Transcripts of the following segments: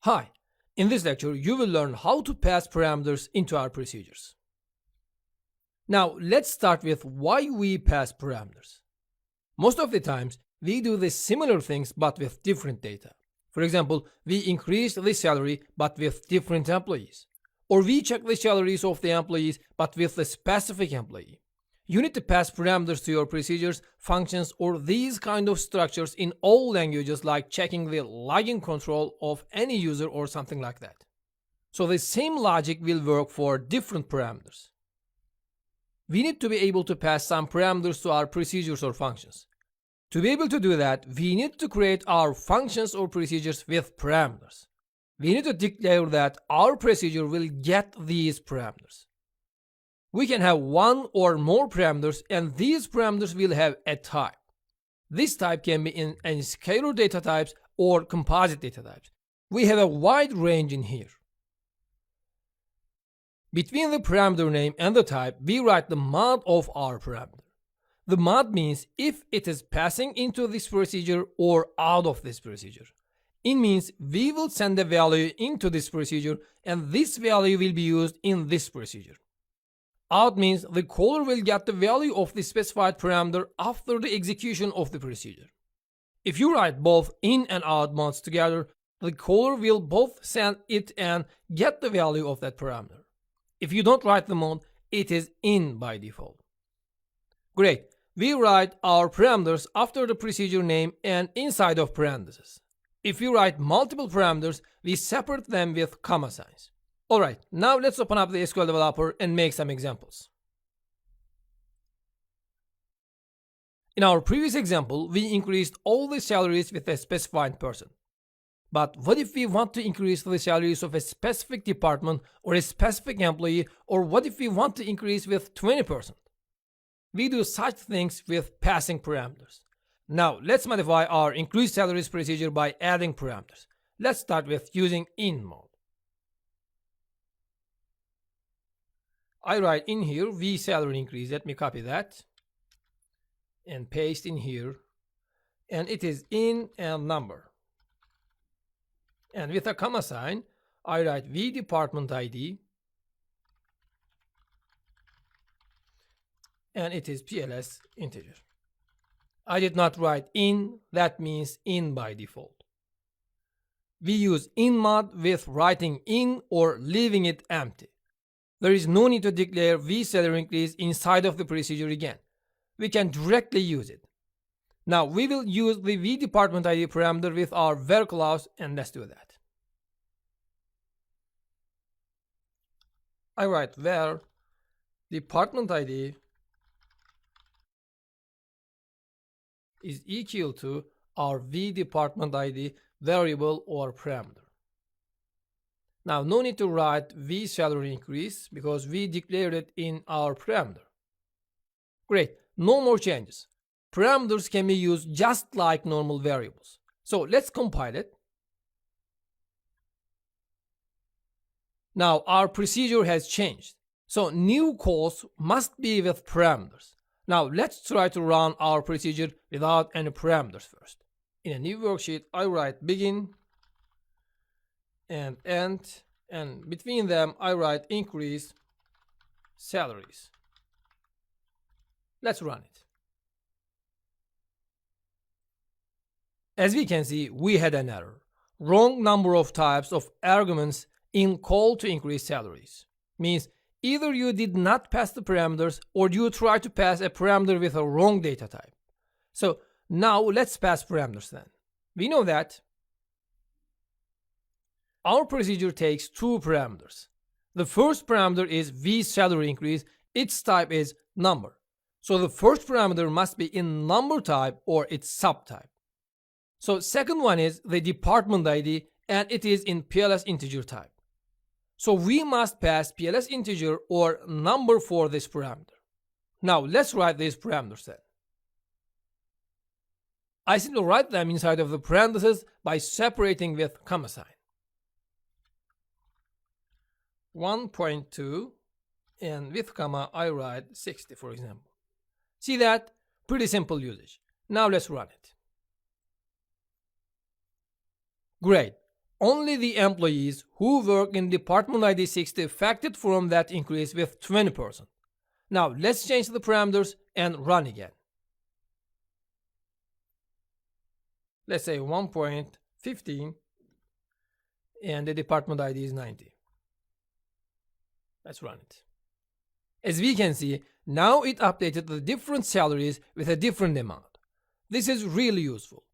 Hi, in this lecture you will learn how to pass parameters into our procedures. Now let's start with why we pass parameters. Most of the times we do the similar things but with different data. For example, we increase the salary but with different employees. Or we check the salaries of the employees but with a specific employee. You need to pass parameters to your procedures, functions, or these kind of structures in all languages, like checking the login control of any user or something like that. So the same logic will work for different parameters. We need to be able to pass some parameters to our procedures or functions. To be able to do that, we need to create our functions or procedures with parameters. We need to declare that our procedure will get these parameters. We can have one or more parameters, and these parameters will have a type. This type can be in scalar data types or composite data types. We have a wide range in here. Between the parameter name and the type, we write the mod of our parameter. The mod means if it is passing into this procedure or out of this procedure. In means we will send a value into this procedure, and this value will be used in this procedure. Out means the caller will get the value of the specified parameter after the execution of the procedure. If you write both in and out mods together, the caller will both send it and get the value of that parameter. If you don't write the mod, it is in by default. Great. We write our parameters after the procedure name and inside of parentheses. If you write multiple parameters, we separate them with comma signs. Alright, now let's open up the SQL Developer and make some examples. In our previous example, we increased all the salaries with a specified person. But what if we want to increase the salaries of a specific department or a specific employee, or what if we want to increase with 20%? We do such things with passing parameters. Now let's modify our increase salaries procedure by adding parameters. Let's start with using in mode. I write in here v salary increase. Let me copy that and paste in here, and it is in and number. And with a comma sign, I write v department ID, and it is PLS integer. I did not write in, that means in by default. We use in mod with writing in or leaving it empty. There is no need to declare v salary increase inside of the procedure again. We can directly use it. Now we will use the v department ID parameter with our var clause, and let's do that. I write var department ID is equal to our v department ID variable or parameter. Now no need to write v salary increase because we declared it in our parameter. Great, no more changes. Parameters can be used just like normal variables. So let's compile it. Now our procedure has changed. So new calls must be with parameters. Now let's try to run our procedure without any parameters first. In a new worksheet, I write begin and end, and between them I write increase salaries. Let's run it. As we can see, we had an error. Wrong number of types of arguments in call to increase salaries. Means either you did not pass the parameters or you try to pass a parameter with a wrong data type. So now let's pass parameters then. We know that our procedure takes two parameters. The first parameter is v salary increase. Its type is number. So the first parameter must be in number type or its subtype. So second one is the department ID, and it is in PLS integer type. So we must pass PLS integer or number for this parameter. Now let's write these parameters then. I simply write them inside of the parentheses by separating with comma sign. 1.2, and with comma I write 60, for example. See that? Pretty simple usage. Now let's run it. Great. only the employees who work in department ID 60 affected from that increase with 20%. Now let's change the parameters and run again. Let's say 1.15 and the department ID is 90. Let's run it. As we can see, now it updated the different salaries with a different amount. This is really useful.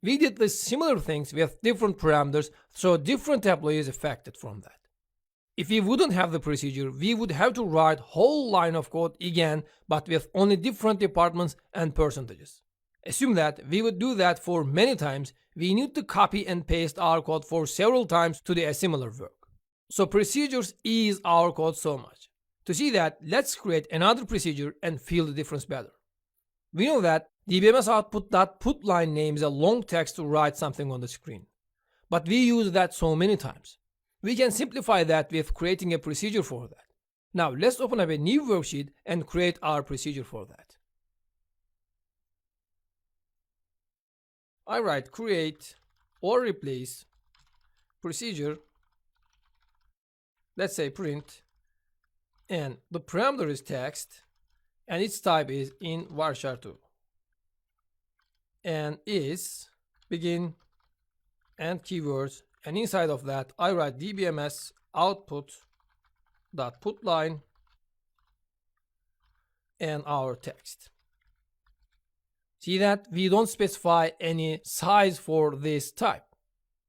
We did the similar things with different parameters, so different employees affected from that. If we wouldn't have the procedure, we would have to write whole line of code again, but with only different departments and percentages. Assume that we would do that for many times, we need to copy and paste our code for several times to do a similar work. So procedures ease our code so much. To see that, let's create another procedure and feel the difference better. We know that dbms output.put line name is a long text to write something on the screen. But we use that so many times. We can simplify that with creating a procedure for that. Now let's open up a new worksheet and create our procedure for that. I write create or replace procedure, let's say print, and the parameter is text and its type is in varchar2 and is begin and keywords, and inside of that I write dbms output.put line and our text. See that we don't specify any size for this type.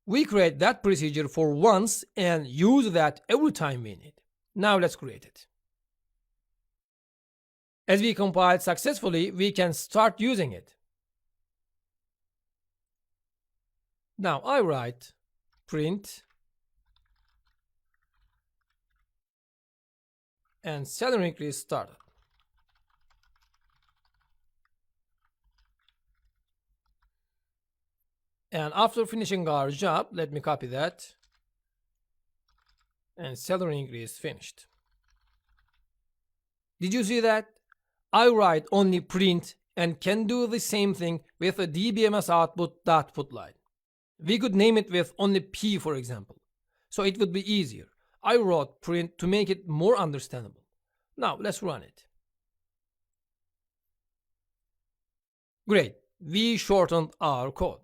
We create that procedure for once and use that every time we need. Now let's create it. As we compile successfully, we can start using it. Now I write print and salary increase started. And after finishing our job, let me copy that, and salary increase finished. Did you see that? I write only print and can do the same thing with a dbms output.put line. We could name it with only P, for example, so it would be easier. I wrote print to make it more understandable. Now let's run it. Great, we shortened our code.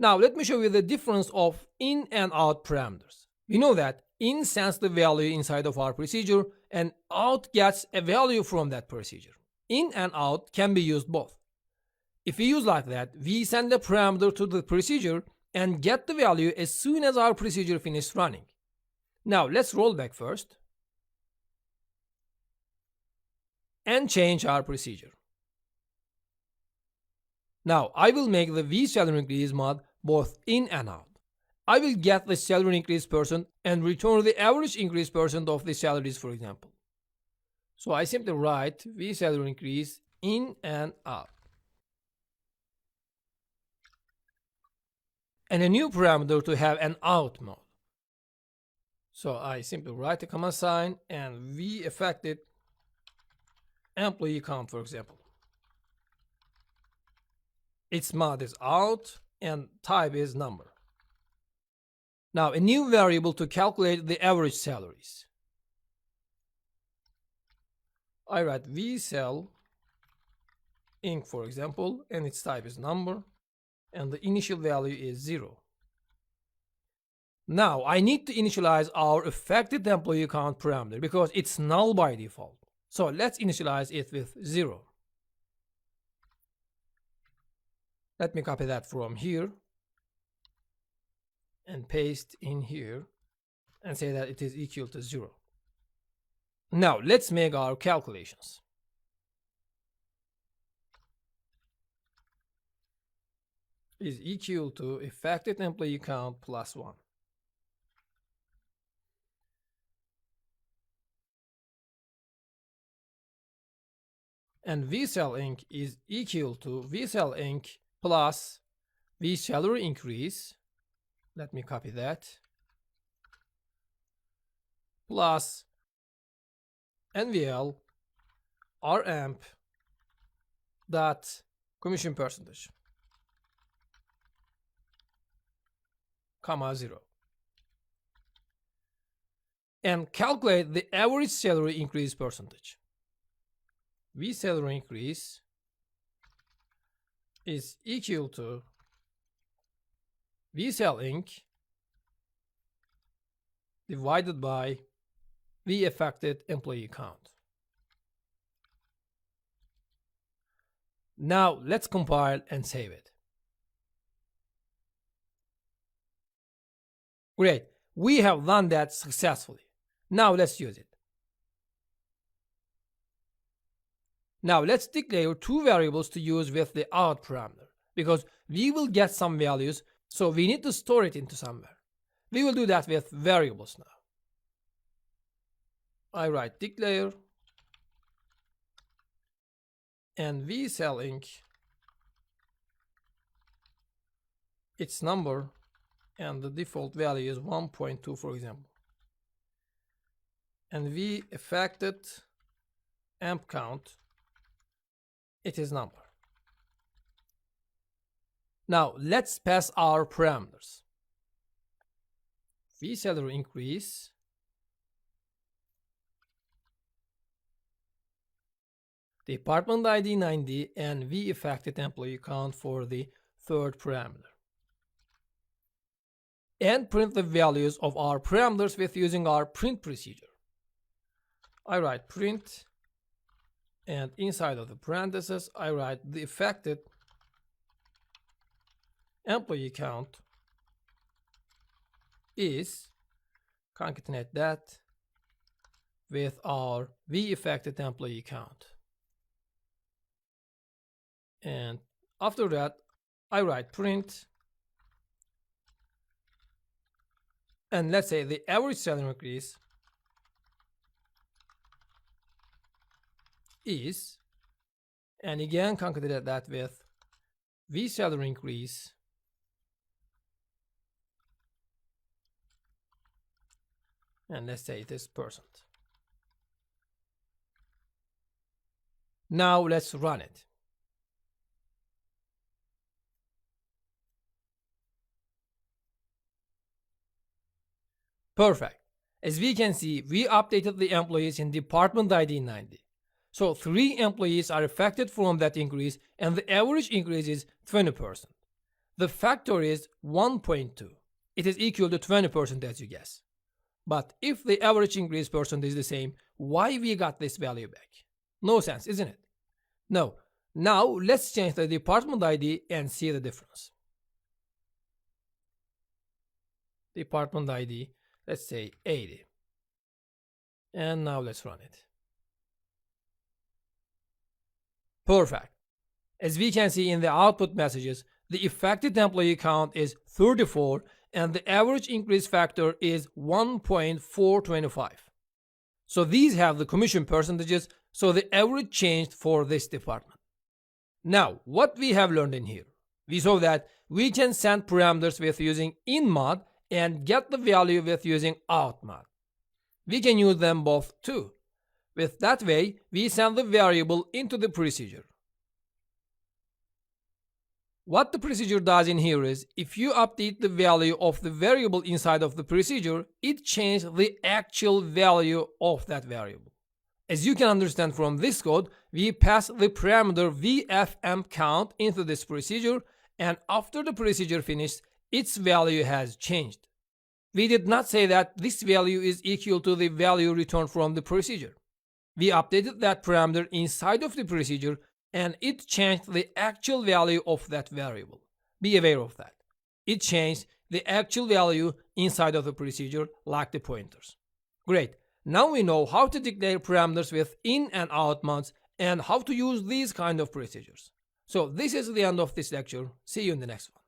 Now let me show you the difference of in and out parameters. We know that in sends the value inside of our procedure and out gets a value from that procedure. In and out can be used both. If we use like that, we send a parameter to the procedure and get the value as soon as our procedure finishes running. Now let's roll back first and change our procedure. Now I will make the vSalary increase mod both in and out. I will get the salary increase percent and return the average increase percent of the salaries, for example. So I simply write vSalary increase in and out. And a new parameter to have an out mode. So I simply write a command sign and v affected employee count, for example. Its mod is out and type is number. Now a new variable to calculate the average salaries. I write vsal inc, for example, and its type is number, and the initial value is 0. Now I need to initialize our affected employee count parameter because it's null by default. So let's initialize it with 0. Let me copy that from here and paste in here and say that it is equal to 0. Now let's make our calculations. Is equal to affected employee count plus 1. And vsal inc is equal to vsal inc plus vSalary increase. Let me copy that. Plus NVL RAMP dot commission percentage, comma 0. and calculate the average salary increase percentage. V salary increase is equal to VSAL Inc. divided by V affected employee count. Now let's compile and save it. Great, we have done that successfully. Now let's use it. Now let's declare two variables to use with the out parameter, because we will get some values, so we need to store it into somewhere. We will do that with variables now. I write declare and VSAL Inc. its number, and the default value is 1.2, for example. And V affected amp count, it is number. Now let's pass our parameters. V salary increase department ID 90 and V affected employee count for the third parameter. And print the values of our parameters with using our print procedure. I write print, and inside of the parentheses I write the affected employee count is, concatenate that with our V affected employee count. And after that I write print, and let's say the average salary increase is, and again concatenate that with V salary increase and let's say it is %. Now let's run it. Perfect. As we can see, we updated the employees in department ID 90. So 3 employees are affected from that increase, and the average increase is 20%. The factor is 1.2. It is equal to 20% as you guess. But if the average increase percent is the same, why we got this value back? No sense, isn't it? No. Now let's change the department ID and see the difference. Department ID, let's say 80. And now let's run it. Perfect. As we can see in the output messages, the affected employee count is 34 and the average increase factor is 1.425. So these have the commission percentages, so the average changed for this department. Now, what we have learned in here? We saw that we can send parameters with using in-mod and get the value with using out-mod. We can use them both too. With that way, we send the variable into the procedure. What the procedure does in here is, if you update the value of the variable inside of the procedure, it changes the actual value of that variable. As you can understand from this code, we pass the parameter VFMCount into this procedure, and after the procedure finished, its value has changed. We did not say that this value is equal to the value returned from the procedure. We updated that parameter inside of the procedure, and it changed the actual value of that variable. Be aware of that. It changed the actual value inside of the procedure, like the pointers. Great. Now we know how to declare parameters with in and out mods and how to use these kind of procedures. So this is the end of this lecture. See you in the next one.